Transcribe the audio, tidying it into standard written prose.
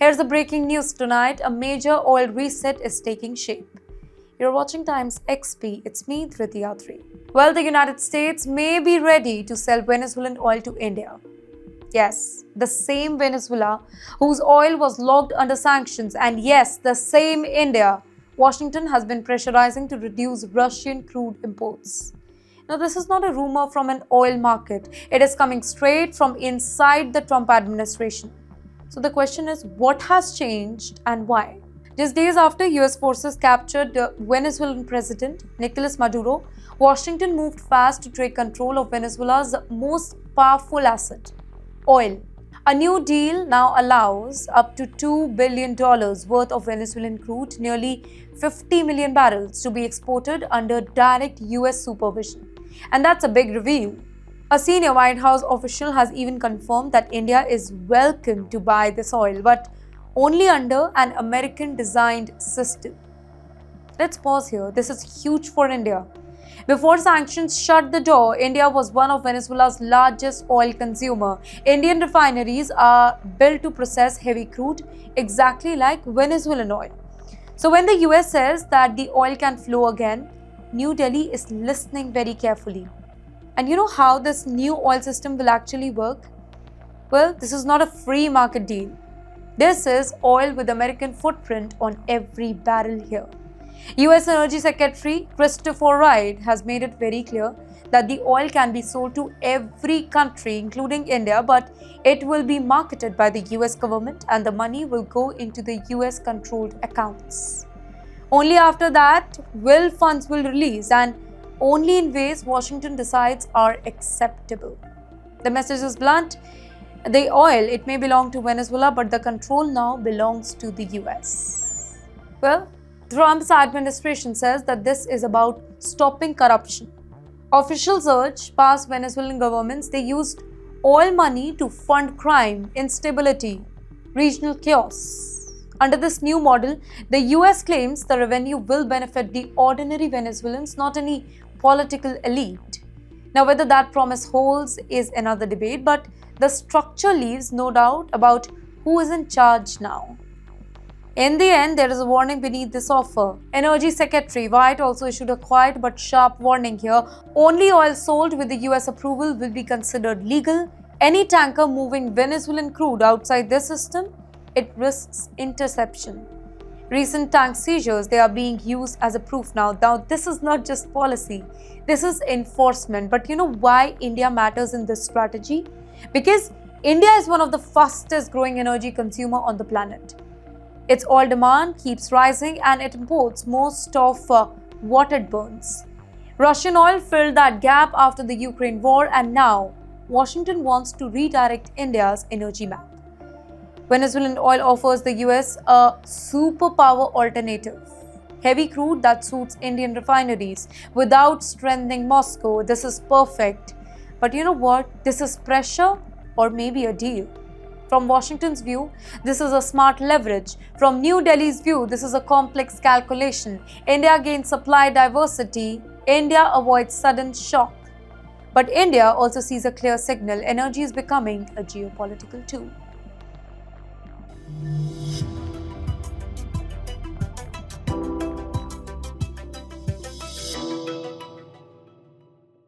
Here's the breaking news tonight. A major oil reset is taking shape. You're watching Times XP. It's me, Dhriti Yatri. Well, the United States may be ready to sell Venezuelan oil to India. Yes, the same Venezuela whose oil was locked under sanctions, and yes, the same India. Washington has been pressurizing to reduce Russian crude imports. Now, this is not a rumor from an oil market. It is coming straight from inside the Trump administration. So the question is, what has changed and why? Just days after US forces captured the Venezuelan president, Nicolas Maduro, Washington moved fast to take control of Venezuela's most powerful asset, oil. A new deal now allows up to $2 billion worth of Venezuelan crude, nearly 50 million barrels, to be exported under direct US supervision. And that's a big reveal. A senior White House official has even confirmed that India is welcome to buy this oil, but only under an American-designed system. Let's pause here. This is huge for India. Before sanctions shut the door, India was one of Venezuela's largest oil consumers. Indian refineries are built to process heavy crude, exactly like Venezuelan oil. So when the US says that the oil can flow again, New Delhi is listening very carefully. And you know how this new oil system will actually work? Well, this is not a free market deal. This is oil with American footprint on every barrel here. US Energy Secretary Christopher Wright has made it very clear that the oil can be sold to every country, including India, but it will be marketed by the US government and the money will go into the US controlled accounts. Only after that will funds will release, and only in ways Washington decides are acceptable. The message is blunt. The oil, it may belong to Venezuela, but the control now belongs to the US. Well, Trump's administration says that this is about stopping corruption. Officials urge past Venezuelan governments they used oil money to fund crime, instability, regional chaos. Under this new model, the US claims the revenue will benefit the ordinary Venezuelans, not any political elite. Now, whether that promise holds is another debate, but the structure leaves no doubt about who is in charge now. In the end, there is a warning beneath this offer. Energy Secretary White also issued a quiet but sharp warning here. Only oil sold with the US approval will be considered legal. Any tanker moving Venezuelan crude outside this system, it risks interception. Recent tank seizures, they are being used as a proof now. Now, this is not just policy, this is enforcement. But you know why India matters in this strategy? Because India is one of the fastest growing energy consumer on the planet. Its oil demand keeps rising and it imports most of what it burns. Russian oil filled that gap after the Ukraine war, and now Washington wants to redirect India's energy map. Venezuelan oil offers the US a superpower alternative. Heavy crude that suits Indian refineries without strengthening Moscow. This is perfect. But you know what? This is pressure or maybe a deal. From Washington's view, this is a smart leverage. From New Delhi's view, this is a complex calculation. India gains supply diversity. India avoids sudden shock. But India also sees a clear signal. Energy is becoming a geopolitical tool.